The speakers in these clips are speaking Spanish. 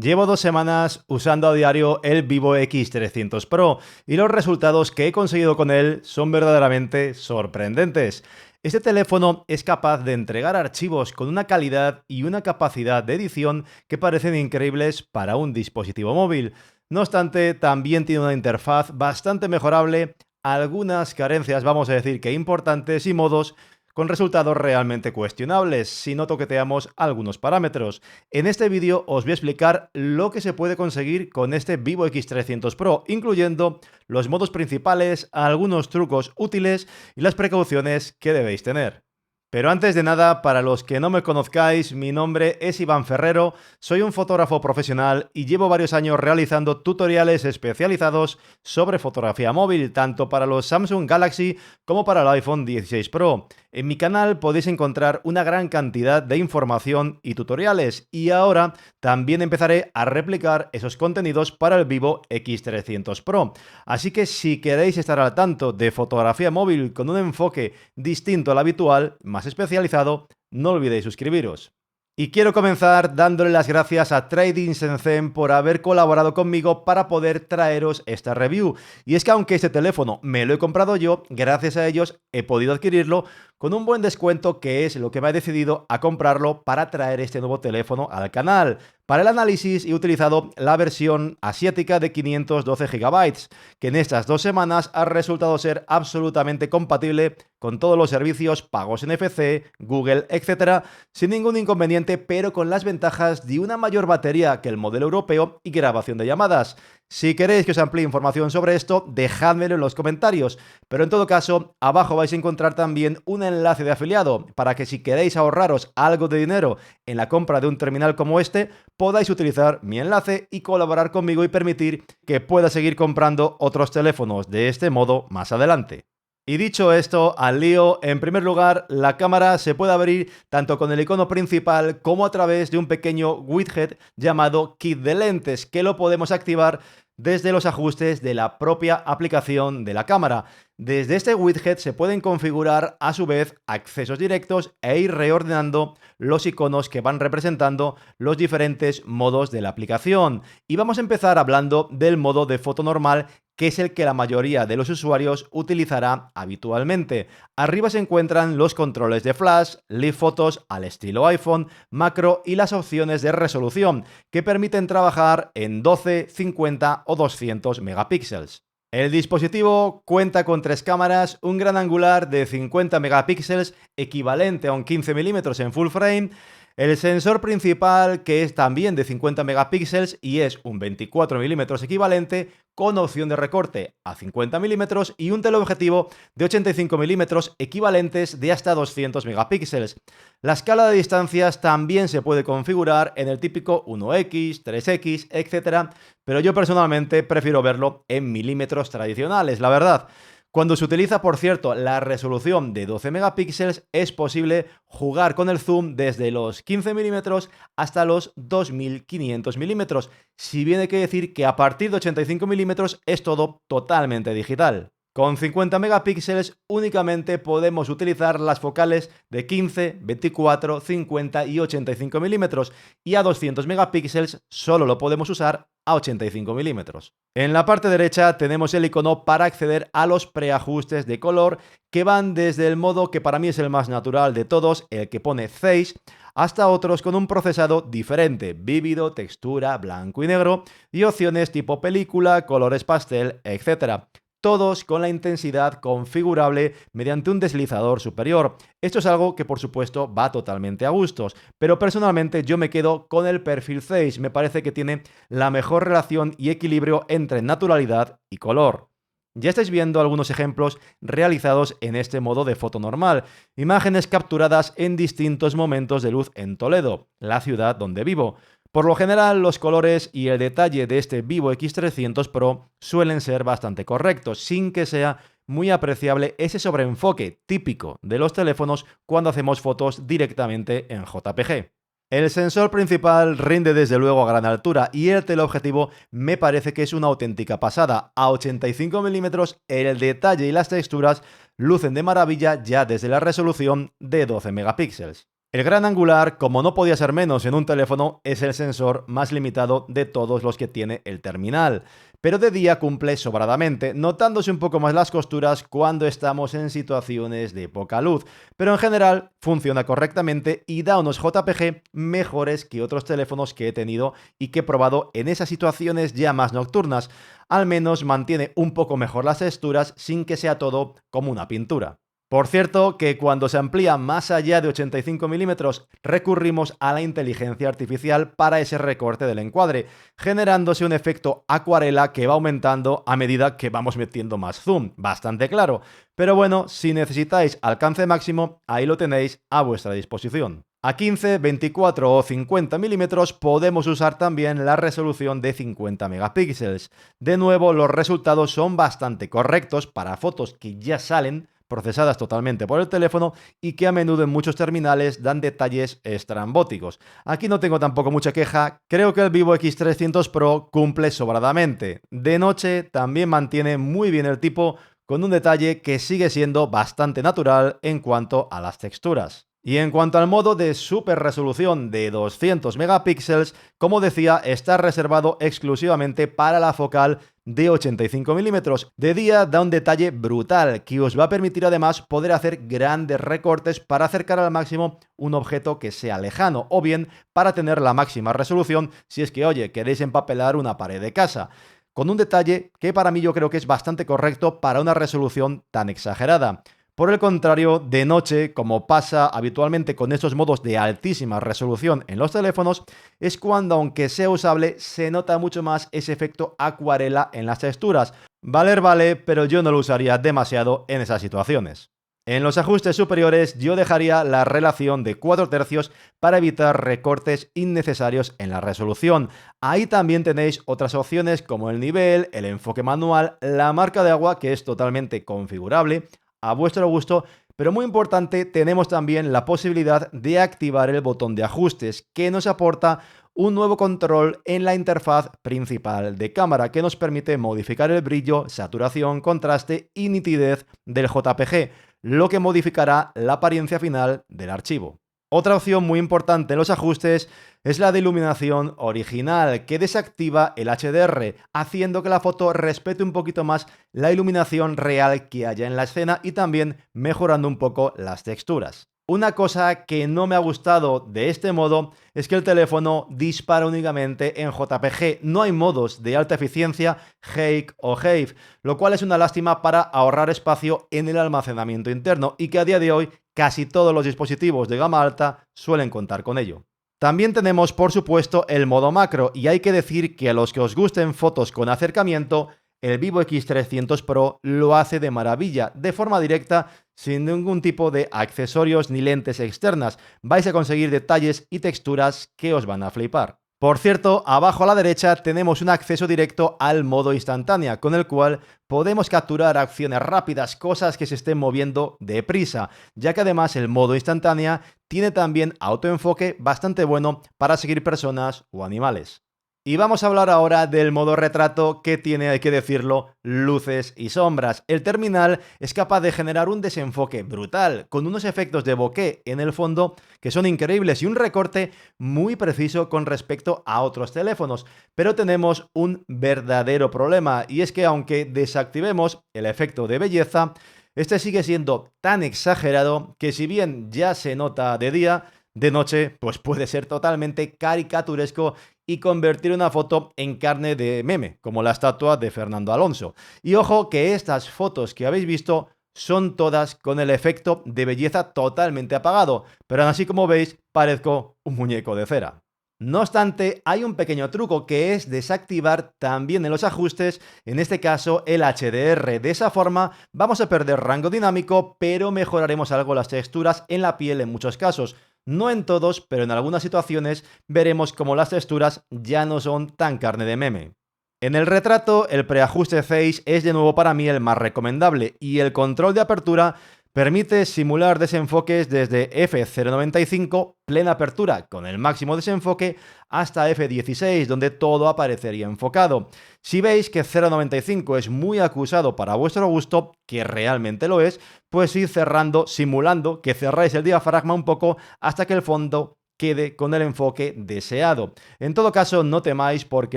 Llevo 2 semanas usando a diario el Vivo X300 Pro y los resultados que he conseguido con él son verdaderamente sorprendentes. Este teléfono es capaz de entregar archivos con una calidad y una capacidad de edición que parecen increíbles para un dispositivo móvil. No obstante, también tiene una interfaz bastante mejorable, algunas carencias, vamos a decir que importantes, y modos con resultados realmente cuestionables si no toqueteamos algunos parámetros. En este vídeo os voy a explicar lo que se puede conseguir con este Vivo X300 Pro, incluyendo los modos principales, algunos trucos útiles y las precauciones que debéis tener. Pero antes de nada, para los que no me conozcáis, mi nombre es Iván Ferrero, soy un fotógrafo profesional y llevo varios años realizando tutoriales especializados sobre fotografía móvil, tanto para los Samsung Galaxy como para el iPhone 16 Pro. En mi canal podéis encontrar una gran cantidad de información y tutoriales, y ahora también empezaré a replicar esos contenidos para el Vivo X300 Pro. Así que si queréis estar al tanto de fotografía móvil con un enfoque distinto al habitual, más especializado, no olvidéis suscribiros. Y quiero comenzar dándole las gracias a Trading Shenzhen por haber colaborado conmigo para poder traeros esta review. Y es que aunque este teléfono me lo he comprado yo, gracias a ellos he podido adquirirlo con un buen descuento, que es lo que me ha decidido a comprarlo para traer este nuevo teléfono al canal. Para el análisis he utilizado la versión asiática de 512 GB, que en estas 2 semanas ha resultado ser absolutamente compatible con todos los servicios, pagos NFC, Google, etc., sin ningún inconveniente, pero con las ventajas de una mayor batería que el modelo europeo y grabación de llamadas. Si queréis que os amplíe información sobre esto, dejádmelo en los comentarios, pero en todo caso, abajo vais a encontrar también un enlace de afiliado para que si queréis ahorraros algo de dinero en la compra de un terminal como este, podáis utilizar mi enlace y colaborar conmigo y permitir que pueda seguir comprando otros teléfonos de este modo más adelante. Y dicho esto, al lío. En primer lugar, la cámara se puede abrir tanto con el icono principal como a través de un pequeño widget llamado Kit de lentes, que lo podemos activar desde los ajustes de la propia aplicación de la cámara. Desde este widget se pueden configurar a su vez accesos directos e ir reordenando los iconos que van representando los diferentes modos de la aplicación. Y vamos a empezar hablando del modo de foto normal, que es el que la mayoría de los usuarios utilizará habitualmente. Arriba se encuentran los controles de flash, live fotos al estilo iPhone, macro y las opciones de resolución, que permiten trabajar en 12, 50 o 200 megapíxeles. El dispositivo cuenta con 3 cámaras, un gran angular de 50 megapíxeles equivalente a un 15 milímetros en full frame, el sensor principal, que es también de 50 megapíxeles y es un 24 milímetros equivalente, con opción de recorte a 50 milímetros, y un teleobjetivo de 85 milímetros equivalentes de hasta 200 megapíxeles. La escala de distancias también se puede configurar en el típico 1x, 3x, etc., pero yo personalmente prefiero verlo en milímetros tradicionales, la verdad. Cuando se utiliza, por cierto, la resolución de 12 megapíxeles, es posible jugar con el zoom desde los 15 milímetros hasta los 2500 milímetros, si bien hay que decir que a partir de 85 milímetros es todo totalmente digital. Con 50 megapíxeles únicamente podemos utilizar las focales de 15, 24, 50 y 85 milímetros, y a 200 megapíxeles solo lo podemos usar a 85 milímetros. En la parte derecha tenemos el icono para acceder a los preajustes de color, que van desde el modo que para mí es el más natural de todos, el que pone Face, hasta otros con un procesado diferente, vívido, textura, blanco y negro, y opciones tipo película, colores pastel, etc., todos con la intensidad configurable mediante un deslizador superior. Esto es algo que por supuesto va totalmente a gustos, pero personalmente yo me quedo con el perfil Face. Me parece que tiene la mejor relación y equilibrio entre naturalidad y color. Ya estáis viendo algunos ejemplos realizados en este modo de foto normal, imágenes capturadas en distintos momentos de luz en Toledo, la ciudad donde vivo. Por lo general, los colores y el detalle de este Vivo X300 Pro suelen ser bastante correctos, sin que sea muy apreciable ese sobreenfoque típico de los teléfonos cuando hacemos fotos directamente en JPG. El sensor principal rinde desde luego a gran altura, y el teleobjetivo me parece que es una auténtica pasada. A 85 milímetros el detalle y las texturas lucen de maravilla ya desde la resolución de 12 megapíxeles. El gran angular, como no podía ser menos en un teléfono, es el sensor más limitado de todos los que tiene el terminal, pero de día cumple sobradamente, notándose un poco más las costuras cuando estamos en situaciones de poca luz, pero en general funciona correctamente y da unos JPG mejores que otros teléfonos que he tenido y que he probado en esas situaciones ya más nocturnas. Al menos mantiene un poco mejor las texturas sin que sea todo como una pintura. Por cierto, que cuando se amplía más allá de 85 milímetros, recurrimos a la inteligencia artificial para ese recorte del encuadre, generándose un efecto acuarela que va aumentando a medida que vamos metiendo más zoom. Bastante claro. Pero bueno, si necesitáis alcance máximo, ahí lo tenéis a vuestra disposición. A 15, 24 o 50 milímetros podemos usar también la resolución de 50 megapíxeles. De nuevo, los resultados son bastante correctos para fotos que ya salen procesadas totalmente por el teléfono y que a menudo en muchos terminales dan detalles estrambóticos. Aquí no tengo tampoco mucha queja, creo que el Vivo X300 Pro cumple sobradamente. De noche también mantiene muy bien el tipo, con un detalle que sigue siendo bastante natural en cuanto a las texturas. Y en cuanto al modo de super resolución de 200 megapíxeles, como decía, está reservado exclusivamente para la focal de 85 milímetros. De día da un detalle brutal que os va a permitir además poder hacer grandes recortes para acercar al máximo un objeto que sea lejano, o bien para tener la máxima resolución si es que, oye, queréis empapelar una pared de casa, con un detalle que para mí yo creo que es bastante correcto para una resolución tan exagerada. Por el contrario, de noche, como pasa habitualmente con estos modos de altísima resolución en los teléfonos, es cuando, aunque sea usable, se nota mucho más ese efecto acuarela en las texturas. Valer vale, pero yo no lo usaría demasiado en esas situaciones. En los ajustes superiores yo dejaría la relación de 4 tercios para evitar recortes innecesarios en la resolución. Ahí también tenéis otras opciones como el nivel, el enfoque manual, la marca de agua que es totalmente configurable a vuestro gusto, pero muy importante, tenemos también la posibilidad de activar el botón de ajustes, que nos aporta un nuevo control en la interfaz principal de cámara, que nos permite modificar el brillo, saturación, contraste y nitidez del JPG, lo que modificará la apariencia final del archivo. Otra opción muy importante en los ajustes es la de iluminación original, que desactiva el HDR, haciendo que la foto respete un poquito más la iluminación real que haya en la escena y también mejorando un poco las texturas. Una cosa que no me ha gustado de este modo es que el teléfono dispara únicamente en JPG. No hay modos de alta eficiencia, Hake o Wave, lo cual es una lástima para ahorrar espacio en el almacenamiento interno y que a día de hoy casi todos los dispositivos de gama alta suelen contar con ello. También tenemos, por supuesto, el modo macro, y hay que decir que a los que os gusten fotos con acercamiento, el Vivo X300 Pro lo hace de maravilla, de forma directa, sin ningún tipo de accesorios ni lentes externas. Vais a conseguir detalles y texturas que os van a flipar. Por cierto, abajo a la derecha tenemos un acceso directo al modo instantánea, con el cual podemos capturar acciones rápidas, cosas que se estén moviendo deprisa, ya que además el modo instantánea tiene también autoenfoque bastante bueno para seguir personas o animales. Y vamos a hablar ahora del modo retrato, que tiene, hay que decirlo, luces y sombras. El terminal es capaz de generar un desenfoque brutal, con unos efectos de bokeh en el fondo que son increíbles y un recorte muy preciso con respecto a otros teléfonos. Pero tenemos un verdadero problema, y es que aunque desactivemos el efecto de belleza, este sigue siendo tan exagerado que, si bien ya se nota de día, de noche pues puede ser totalmente caricaturesco y convertir una foto en carne de meme, como la estatua de Fernando Alonso. Y ojo que estas fotos que habéis visto son todas con el efecto de belleza totalmente apagado, pero así como veis parezco un muñeco de cera. No obstante, hay un pequeño truco, que es desactivar también en los ajustes, en este caso el HDR. De esa forma vamos a perder rango dinámico, pero mejoraremos algo las texturas en la piel en muchos casos. No en todos, pero en algunas situaciones veremos como las texturas ya no son tan carne de meme. En el retrato, el preajuste Face es de nuevo para mí el más recomendable, y el control de apertura Permite simular desenfoques desde f0.95, plena apertura con el máximo desenfoque, hasta f16, donde todo aparecería enfocado. Si veis que 0.95 es muy acusado para vuestro gusto, que realmente lo es, pues id cerrando, simulando que cerráis el diafragma un poco hasta que el fondo quede con el enfoque deseado. En todo caso, no temáis porque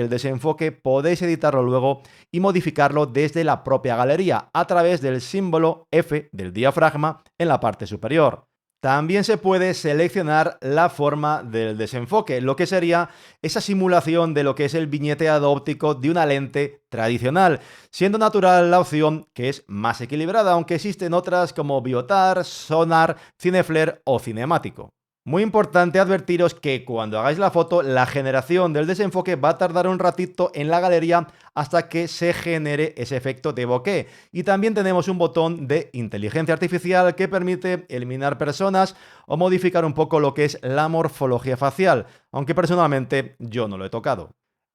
el desenfoque podéis editarlo luego y modificarlo desde la propia galería a través del símbolo F del diafragma en la parte superior. También se puede seleccionar la forma del desenfoque, lo que sería esa simulación de lo que es el viñeteado óptico de una lente tradicional, siendo natural la opción que es más equilibrada, aunque existen otras como Biotar, Sonar, Cineflare o Cinemático. Muy importante advertiros que cuando hagáis la foto, la generación del desenfoque va a tardar un ratito en la galería hasta que se genere ese efecto de bokeh. Y también tenemos un botón de inteligencia artificial que permite eliminar personas o modificar un poco lo que es la morfología facial, aunque personalmente yo no lo he tocado.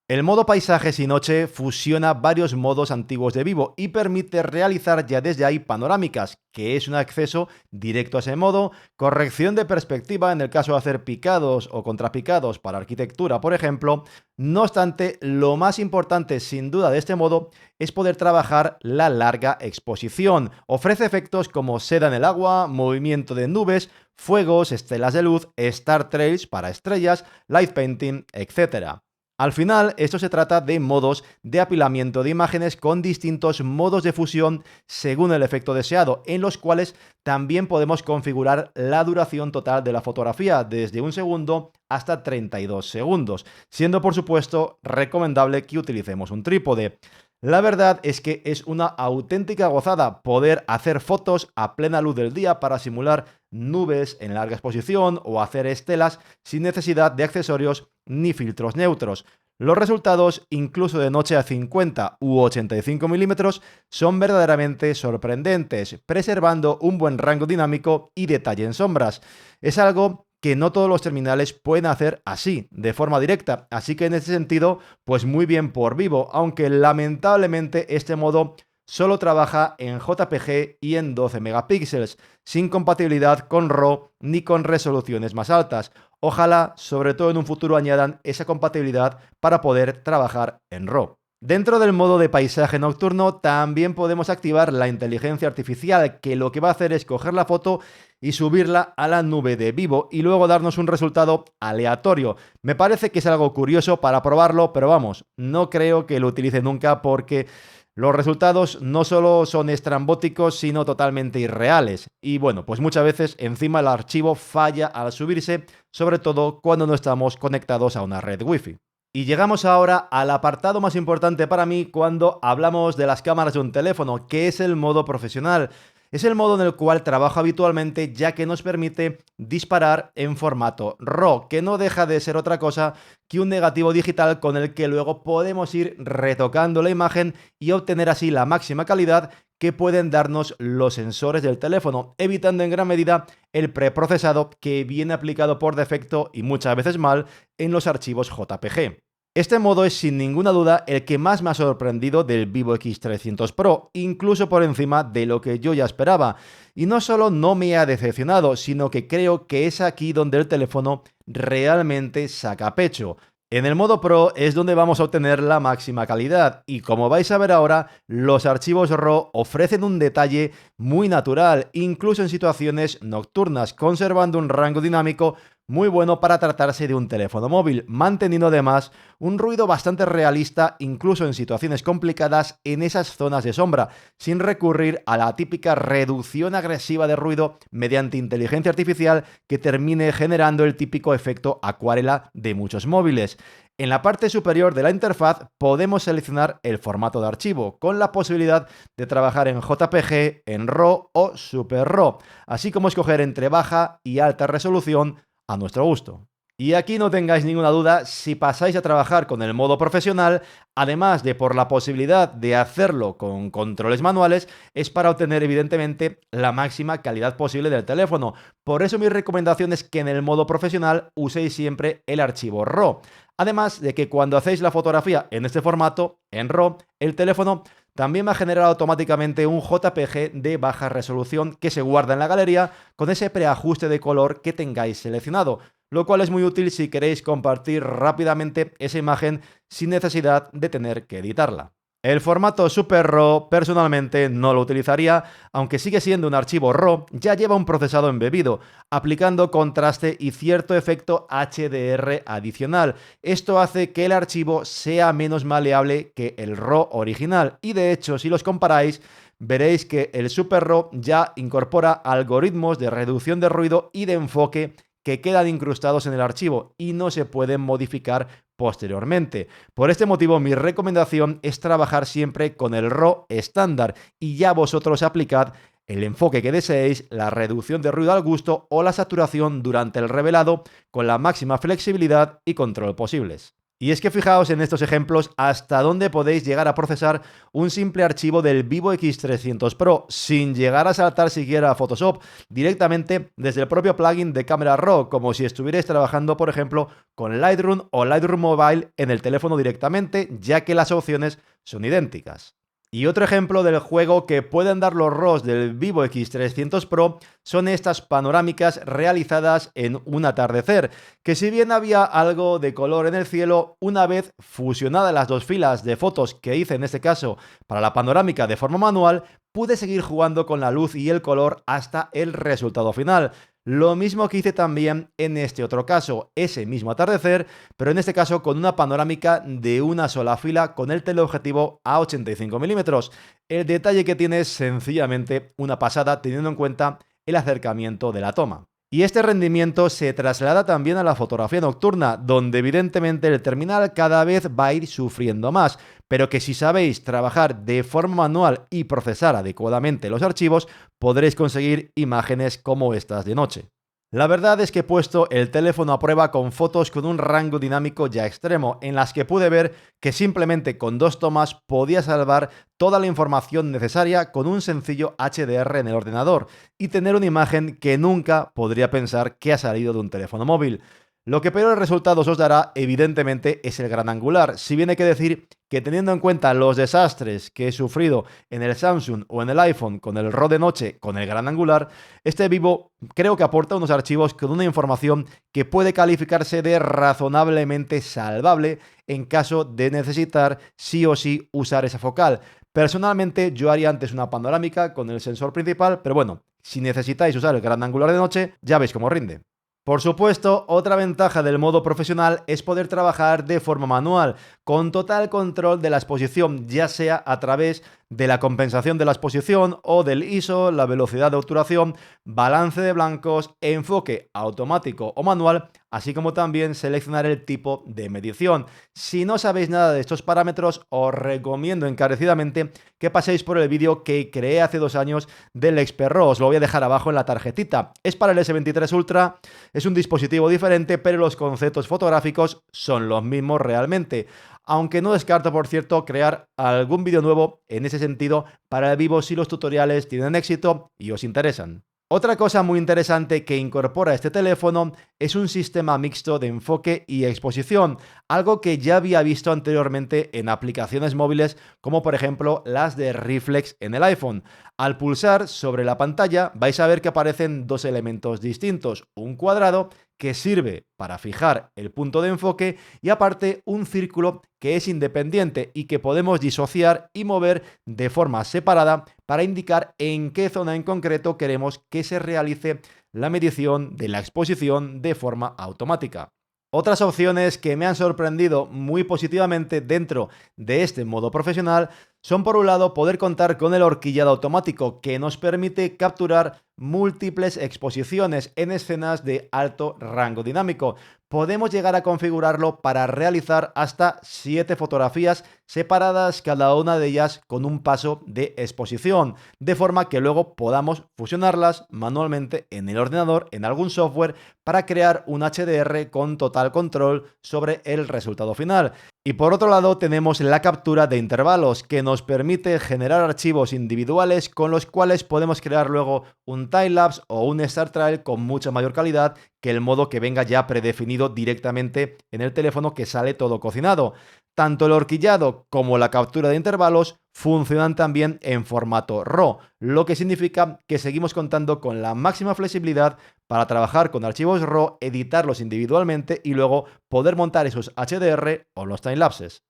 El modo paisajes y noche fusiona varios modos antiguos de Vivo y permite realizar ya desde ahí panorámicas, que es un acceso directo a ese modo, corrección de perspectiva en el caso de hacer picados o contrapicados para arquitectura, por ejemplo. No obstante, lo más importante sin duda de este modo es poder trabajar la larga exposición. Ofrece efectos como seda en el agua, movimiento de nubes, fuegos, estelas de luz, star trails para estrellas, light painting, etc. Al final, esto se trata de modos de apilamiento de imágenes con distintos modos de fusión según el efecto deseado, en los cuales también podemos configurar la duración total de la fotografía, desde 1 segundo hasta 32 segundos, siendo por supuesto recomendable que utilicemos un trípode. La verdad es que es una auténtica gozada poder hacer fotos a plena luz del día para simular nubes en larga exposición o hacer estelas sin necesidad de accesorios ni filtros neutros. Los resultados, incluso de noche a 50 u 85 milímetros, son verdaderamente sorprendentes, preservando un buen rango dinámico y detalle en sombras. Es algo que no todos los terminales pueden hacer así, de forma directa, así que en ese sentido, pues muy bien por Vivo, aunque lamentablemente este modo solo trabaja en JPG y en 12 megapíxeles, sin compatibilidad con RAW ni con resoluciones más altas. Ojalá, sobre todo en un futuro, añadan esa compatibilidad para poder trabajar en RAW. Dentro del modo de paisaje nocturno también podemos activar la inteligencia artificial, que lo que va a hacer es coger la foto y subirla a la nube de Vivo y luego darnos un resultado aleatorio. Me parece que es algo curioso para probarlo, pero vamos, no creo que lo utilice nunca porque los resultados no solo son estrambóticos, sino totalmente irreales. Y bueno, pues muchas veces encima el archivo falla al subirse, sobre todo cuando no estamos conectados a una red Wi-Fi. Y llegamos ahora al apartado más importante para mí cuando hablamos de las cámaras de un teléfono, que es el modo profesional. Es el modo en el cual trabajo habitualmente, ya que nos permite disparar en formato RAW, que no deja de ser otra cosa que un negativo digital con el que luego podemos ir retocando la imagen y obtener así la máxima calidad que pueden darnos los sensores del teléfono, evitando en gran medida el preprocesado que viene aplicado por defecto y muchas veces mal en los archivos JPG. Este modo es sin ninguna duda el que más me ha sorprendido del Vivo X300 Pro, incluso por encima de lo que yo ya esperaba. Y no solo no me ha decepcionado, sino que creo que es aquí donde el teléfono realmente saca pecho. En el modo Pro es donde vamos a obtener la máxima calidad y como vais a ver ahora, los archivos RAW ofrecen un detalle muy natural, incluso en situaciones nocturnas, conservando un rango dinámico muy bueno para tratarse de un teléfono móvil, manteniendo además un ruido bastante realista incluso en situaciones complicadas en esas zonas de sombra, sin recurrir a la típica reducción agresiva de ruido mediante inteligencia artificial que termine generando el típico efecto acuarela de muchos móviles. En la parte superior de la interfaz podemos seleccionar el formato de archivo, con la posibilidad de trabajar en JPG, en RAW o Super RAW, así como escoger entre baja y alta resolución a nuestro gusto. Y aquí no tengáis ninguna duda, si pasáis a trabajar con el modo profesional, además de por la posibilidad de hacerlo con controles manuales, es para obtener evidentemente la máxima calidad posible del teléfono. Por eso mi recomendación es que en el modo profesional uséis siempre el archivo RAW. Además de que cuando hacéis la fotografía en este formato, en RAW, el teléfono también va a generar automáticamente un JPG de baja resolución que se guarda en la galería con ese preajuste de color que tengáis seleccionado, lo cual es muy útil si queréis compartir rápidamente esa imagen sin necesidad de tener que editarla. El formato Super RAW personalmente no lo utilizaría, aunque sigue siendo un archivo RAW, ya lleva un procesado embebido, aplicando contraste y cierto efecto HDR adicional. Esto hace que el archivo sea menos maleable que el RAW original y de hecho si los comparáis veréis que el Super RAW ya incorpora algoritmos de reducción de ruido y de enfoque que quedan incrustados en el archivo y no se pueden modificar posteriormente. Por este motivo, mi recomendación es trabajar siempre con el RAW estándar y ya vosotros aplicad el enfoque que deseéis, la reducción de ruido al gusto o la saturación durante el revelado con la máxima flexibilidad y control posibles. Y es que fijaos en estos ejemplos hasta dónde podéis llegar a procesar un simple archivo del Vivo X300 Pro sin llegar a saltar siquiera a Photoshop, directamente desde el propio plugin de cámara RAW, como si estuvierais trabajando, por ejemplo, con Lightroom o Lightroom Mobile en el teléfono directamente, ya que las opciones son idénticas. Y otro ejemplo del juego que pueden dar los RAWs del Vivo X300 Pro son estas panorámicas realizadas en un atardecer, que si bien había algo de color en el cielo, una vez fusionadas las dos filas de fotos que hice en este caso para la panorámica de forma manual, pude seguir jugando con la luz y el color hasta el resultado final. Lo mismo que hice también en este otro caso, ese mismo atardecer, pero en este caso con una panorámica de una sola fila con el teleobjetivo a 85 milímetros. El detalle que tiene es sencillamente una pasada teniendo en cuenta el acercamiento de la toma. Y este rendimiento se traslada también a la fotografía nocturna, donde evidentemente el terminal cada vez va a ir sufriendo más, pero que si sabéis trabajar de forma manual y procesar adecuadamente los archivos, podréis conseguir imágenes como estas de noche. La verdad es que he puesto el teléfono a prueba con fotos con un rango dinámico ya extremo, en las que pude ver que simplemente con 2 tomas podía salvar toda la información necesaria con un sencillo HDR en el ordenador y tener una imagen que nunca podría pensar que ha salido de un teléfono móvil. Lo que peores resultados os dará, evidentemente, es el gran angular. Si bien hay que decir que teniendo en cuenta los desastres que he sufrido en el Samsung o en el iPhone con el RAW de noche con el gran angular, este Vivo creo que aporta unos archivos con una información que puede calificarse de razonablemente salvable en caso de necesitar sí o sí usar esa focal. Personalmente yo haría antes una panorámica con el sensor principal, pero bueno, si necesitáis usar el gran angular de noche, ya veis cómo rinde. Por supuesto, otra ventaja del modo profesional es poder trabajar de forma manual, con total control de la exposición, ya sea a través de la compensación de la exposición o del ISO, la velocidad de obturación, balance de blancos, enfoque automático o manual, así como también seleccionar el tipo de medición. Si no sabéis nada de estos parámetros, os recomiendo encarecidamente que paséis por el vídeo que creé hace 2 años del Expert RAW. Os lo voy a dejar abajo en la tarjetita. Es para el S23 Ultra, es un dispositivo diferente, pero los conceptos fotográficos son los mismos realmente. Aunque no descarto, por cierto, crear algún vídeo nuevo en ese sentido para el Vivo si los tutoriales tienen éxito y os interesan. Otra cosa muy interesante que incorpora este teléfono es un sistema mixto de enfoque y exposición, algo que ya había visto anteriormente en aplicaciones móviles como por ejemplo las de Reflex en el iPhone. Al pulsar sobre la pantalla vais a ver que aparecen 2 elementos distintos, un cuadrado que sirve para fijar el punto de enfoque y aparte un círculo que es independiente y que podemos disociar y mover de forma separada para indicar en qué zona en concreto queremos que se realice la medición de la exposición de forma automática. Otras opciones que me han sorprendido muy positivamente dentro de este modo profesional son, por un lado, poder contar con el horquillado automático que nos permite capturar múltiples exposiciones en escenas de alto rango dinámico. Podemos llegar a configurarlo para realizar hasta 7 fotografías separadas, cada una de ellas con un paso de exposición, de forma que luego podamos fusionarlas manualmente en el ordenador, en algún software, para crear un HDR con total control sobre el resultado final. Y por otro lado tenemos la captura de intervalos, que nos permite generar archivos individuales con los cuales podemos crear luego un timelapse o un Star Trail con mucha mayor calidad que el modo que venga ya predefinido directamente en el teléfono, que sale todo cocinado. tanto el horquillado como la captura de intervalos funcionan también en formato RAW, lo que significa que seguimos contando con la máxima flexibilidad para trabajar con archivos RAW, editarlos individualmente y luego poder montar esos HDR o los timelapses.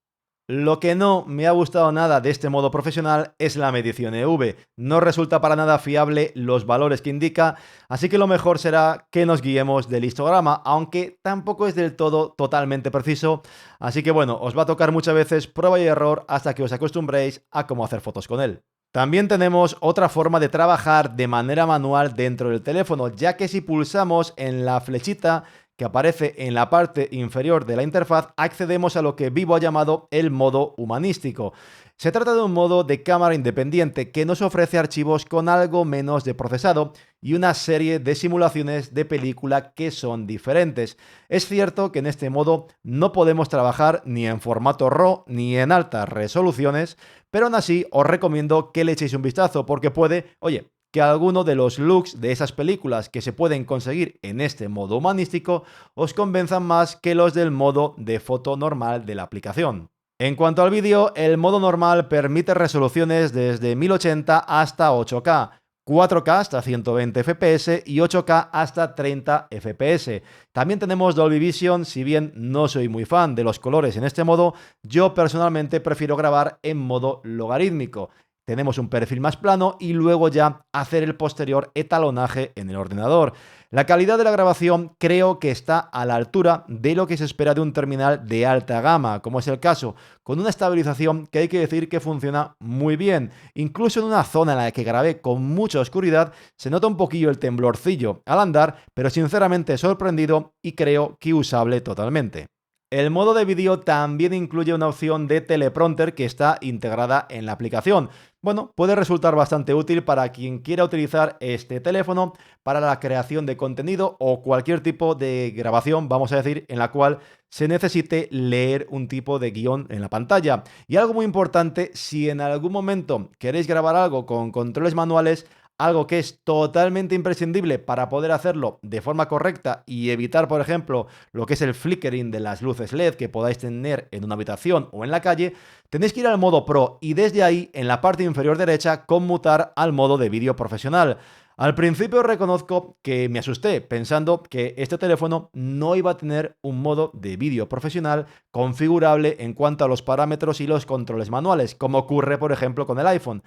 Lo que no me ha gustado nada de este modo profesional es la medición EV. No resulta para nada fiable los valores que indica, así que lo mejor será que nos guiemos del histograma, aunque tampoco es del todo totalmente preciso. Así que bueno, os va a tocar muchas veces prueba y error hasta que os acostumbréis a cómo hacer fotos con él. También tenemos otra forma de trabajar de manera manual dentro del teléfono, ya que si pulsamos en la flechita que aparece en la parte inferior de la interfaz, accedemos a lo que Vivo ha llamado el modo humanístico. Se trata de un modo de cámara independiente que nos ofrece archivos con algo menos de procesado y una serie de simulaciones de película que son diferentes. Es cierto que en este modo no podemos trabajar ni en formato RAW ni en altas resoluciones, pero aún así os recomiendo que le echéis un vistazo porque puede, oye, que alguno de los looks de esas películas que se pueden conseguir en este modo humanístico os convenzan más que los del modo de foto normal de la aplicación. En cuanto al vídeo, el modo normal permite resoluciones desde 1080 hasta 8K, 4K hasta 120 fps y 8K hasta 30 fps. También tenemos Dolby Vision, si bien no soy muy fan de los colores en este modo, yo personalmente prefiero grabar en modo logarítmico. Tenemos un perfil más plano y luego ya hacer el posterior etalonaje en el ordenador. La calidad de la grabación creo que está a la altura de lo que se espera de un terminal de alta gama, como es el caso, con una estabilización que hay que decir que funciona muy bien. Incluso en una zona en la que grabé con mucha oscuridad se nota un poquillo el temblorcillo al andar, pero sinceramente sorprendido y creo que usable totalmente. El modo de vídeo también incluye una opción de teleprompter que está integrada en la aplicación. Bueno, puede resultar bastante útil para quien quiera utilizar este teléfono para la creación de contenido o cualquier tipo de grabación, vamos a decir, en la cual se necesite leer un tipo de guión en la pantalla. Y algo muy importante, si en algún momento queréis grabar algo con controles manuales, algo que es totalmente imprescindible para poder hacerlo de forma correcta y evitar, por ejemplo, lo que es el flickering de las luces LED que podáis tener en una habitación o en la calle, tenéis que ir al modo Pro y desde ahí, en la parte inferior derecha, conmutar al modo de vídeo profesional. Al principio reconozco que me asusté pensando que este teléfono no iba a tener un modo de vídeo profesional configurable en cuanto a los parámetros y los controles manuales, como ocurre, por ejemplo, con el iPhone.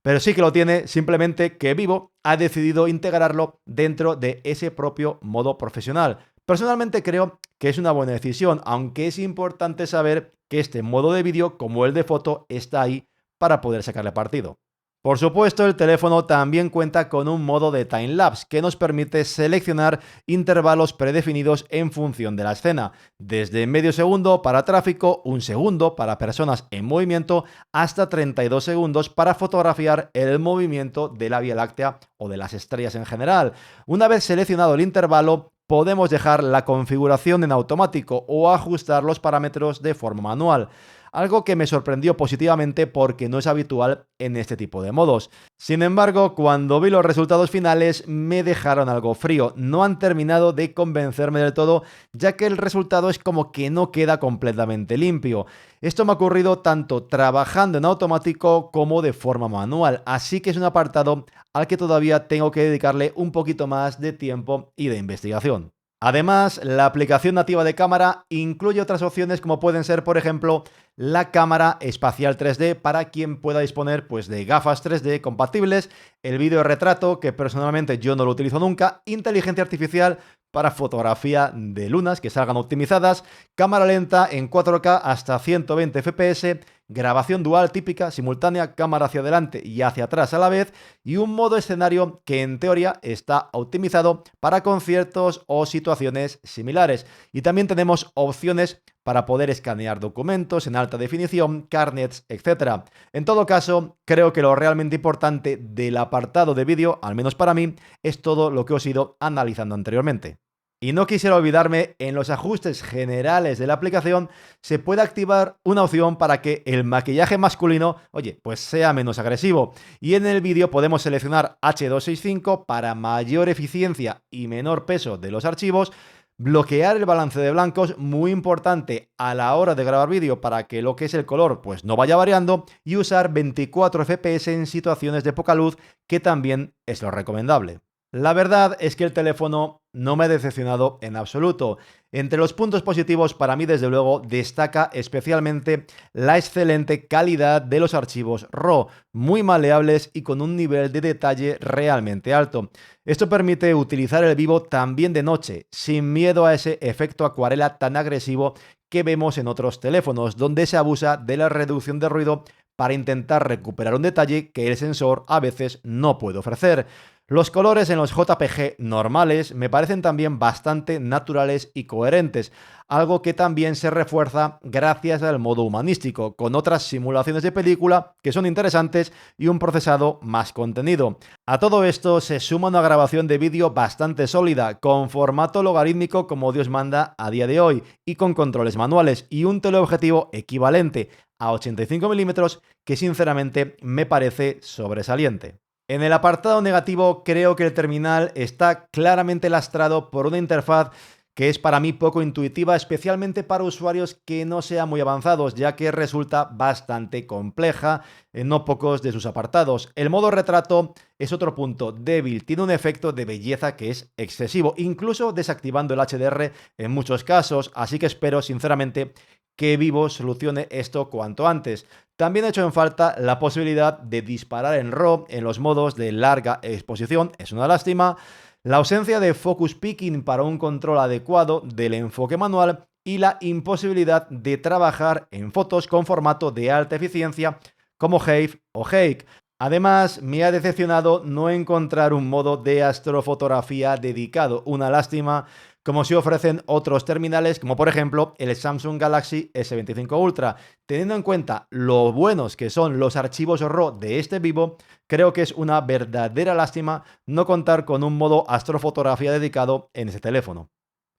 Pero sí que lo tiene, simplemente que Vivo ha decidido integrarlo dentro de ese propio modo profesional. Personalmente creo que es una buena decisión, aunque es importante saber que este modo de vídeo, como el de foto, está ahí para poder sacarle partido. Por supuesto, el teléfono también cuenta con un modo de timelapse que nos permite seleccionar intervalos predefinidos en función de la escena, desde medio segundo para tráfico, un segundo para personas en movimiento, hasta 32 segundos para fotografiar el movimiento de la Vía Láctea o de las estrellas en general. Una vez seleccionado el intervalo, podemos dejar la configuración en automático o ajustar los parámetros de forma manual. Algo que me sorprendió positivamente porque no es habitual en este tipo de modos. Sin embargo, cuando vi los resultados finales me dejaron algo frío. No han terminado de convencerme del todo, ya que el resultado es como que no queda completamente limpio. Esto me ha ocurrido tanto trabajando en automático como de forma manual, así que es un apartado al que todavía tengo que dedicarle un poquito más de tiempo y de investigación. Además, la aplicación nativa de cámara incluye otras opciones como pueden ser, por ejemplo, la cámara espacial 3D para quien pueda disponer pues, de gafas 3D compatibles, el vídeo retrato, que personalmente yo no lo utilizo nunca, inteligencia artificial para fotografía de lunas que salgan optimizadas, cámara lenta en 4K hasta 120 fps, grabación dual típica, simultánea, cámara hacia adelante y hacia atrás a la vez, y un modo escenario que en teoría está optimizado para conciertos o situaciones similares. Y también tenemos opciones para poder escanear documentos en alta definición, carnets, etc. En todo caso, creo que lo realmente importante del apartado de vídeo, al menos para mí, es todo lo que os he ido analizando anteriormente. Y no quisiera olvidarme, en los ajustes generales de la aplicación se puede activar una opción para que el maquillaje masculino, oye, pues sea menos agresivo. Y en el vídeo podemos seleccionar H265 para mayor eficiencia y menor peso de los archivos, Bloquear el balance de blancos, muy importante a la hora de grabar vídeo para que lo que es el color pues no vaya variando, y usar 24 FPS en situaciones de poca luz, que también es lo recomendable. La verdad es que el teléfono no me ha decepcionado en absoluto. Entre los puntos positivos para mí, desde luego, destaca especialmente la excelente calidad de los archivos RAW, muy maleables y con un nivel de detalle realmente alto. Esto permite utilizar el Vivo también de noche, sin miedo a ese efecto acuarela tan agresivo que vemos en otros teléfonos, donde se abusa de la reducción de ruido para intentar recuperar un detalle que el sensor a veces no puede ofrecer. Los colores en los JPG normales me parecen también bastante naturales y coherentes, algo que también se refuerza gracias al modo humanístico, con otras simulaciones de película que son interesantes y un procesado más contenido. A todo esto se suma una grabación de vídeo bastante sólida, con formato logarítmico como Dios manda a día de hoy, y con controles manuales y un teleobjetivo equivalente a 85 mm que sinceramente me parece sobresaliente. En el apartado negativo, creo que el terminal está claramente lastrado por una interfaz que es para mí poco intuitiva, especialmente para usuarios que no sean muy avanzados, ya que resulta bastante compleja en no pocos de sus apartados. El modo retrato es otro punto débil, tiene un efecto de belleza que es excesivo, incluso desactivando el HDR en muchos casos, así que espero sinceramente que Vivo solucione esto cuanto antes. También he hecho en falta la posibilidad de disparar en RAW en los modos de larga exposición, es una lástima. La ausencia de focus picking para un control adecuado del enfoque manual y la imposibilidad de trabajar en fotos con formato de alta eficiencia como HEIF o Hake. Además, me ha decepcionado no encontrar un modo de astrofotografía dedicado, una lástima, como si ofrecen otros terminales, como por ejemplo el Samsung Galaxy S25 Ultra. Teniendo en cuenta lo buenos que son los archivos RAW de este Vivo, creo que es una verdadera lástima no contar con un modo astrofotografía dedicado en ese teléfono.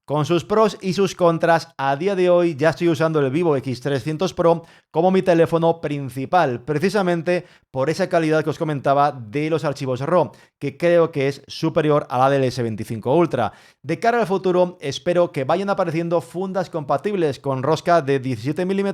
Con sus pros y sus contras, a día de hoy ya estoy usando el Vivo X300 Pro como mi teléfono principal, precisamente por esa calidad que os comentaba de los archivos RAW, que creo que es superior a la del S25 Ultra. De cara al futuro, espero que vayan apareciendo fundas compatibles con rosca de 17 mm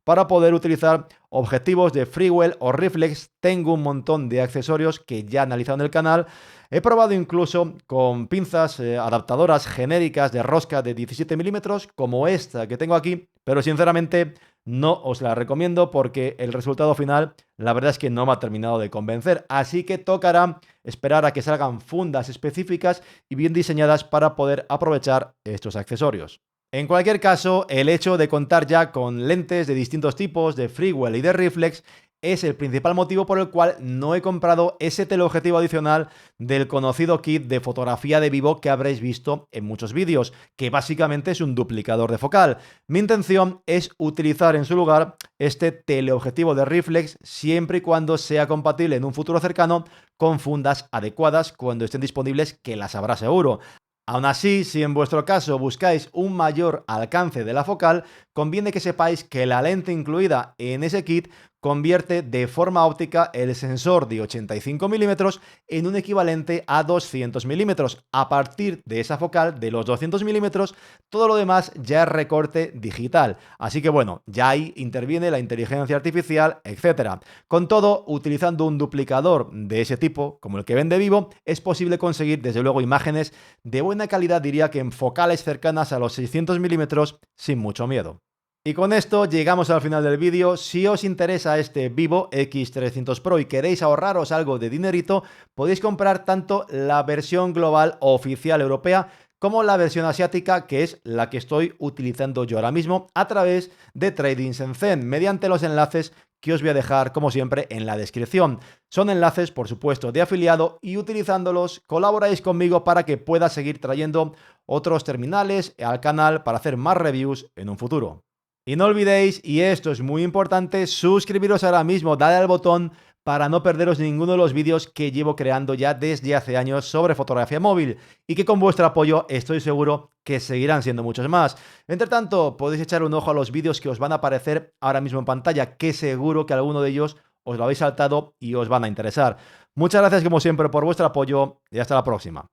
para poder utilizar objetivos de Freewell o Reflex. Tengo un montón de accesorios que ya he analizado en el canal. He probado incluso con pinzas adaptadoras genéricas de rosca de 17 mm como esta que tengo aquí, pero sinceramente no os la recomiendo porque el resultado final la verdad es que no me ha terminado de convencer, así que tocará esperar a que salgan fundas específicas y bien diseñadas para poder aprovechar estos accesorios. En cualquier caso, el hecho de contar ya con lentes de distintos tipos, de Freewell y de Reflex, es el principal motivo por el cual no he comprado ese teleobjetivo adicional del conocido kit de fotografía de Vivo que habréis visto en muchos vídeos, que básicamente es un duplicador de focal. Mi intención es utilizar en su lugar este teleobjetivo de Reflex siempre y cuando sea compatible en un futuro cercano con fundas adecuadas cuando estén disponibles, que las habrá seguro. Aún así, si en vuestro caso buscáis un mayor alcance de la focal, conviene que sepáis que la lente incluida en ese kit convierte de forma óptica el sensor de 85 mm en un equivalente a 200 mm. A partir de esa focal de los 200 mm, todo lo demás ya es recorte digital. Así que bueno, ya ahí interviene la inteligencia artificial, etc. Con todo, utilizando un duplicador de ese tipo, como el que vende Vivo, es posible conseguir desde luego imágenes de buena calidad, diría que en focales cercanas a los 600 mm sin mucho miedo. Y con esto llegamos al final del vídeo. Si os interesa este Vivo X300 Pro y queréis ahorraros algo de dinerito, podéis comprar tanto la versión global oficial europea como la versión asiática, que es la que estoy utilizando yo ahora mismo a través de Trading Shenzhen, mediante los enlaces que os voy a dejar, como siempre, en la descripción. Son enlaces, por supuesto, de afiliado, y utilizándolos colaboráis conmigo para que pueda seguir trayendo otros terminales al canal para hacer más reviews en un futuro. Y no olvidéis, y esto es muy importante, suscribiros ahora mismo, dale al botón para no perderos ninguno de los vídeos que llevo creando ya desde hace años sobre fotografía móvil, y que con vuestro apoyo estoy seguro que seguirán siendo muchos más. Entre tanto, podéis echar un ojo a los vídeos que os van a aparecer ahora mismo en pantalla, que seguro que alguno de ellos os lo habéis saltado y os van a interesar. Muchas gracias como siempre por vuestro apoyo y hasta la próxima.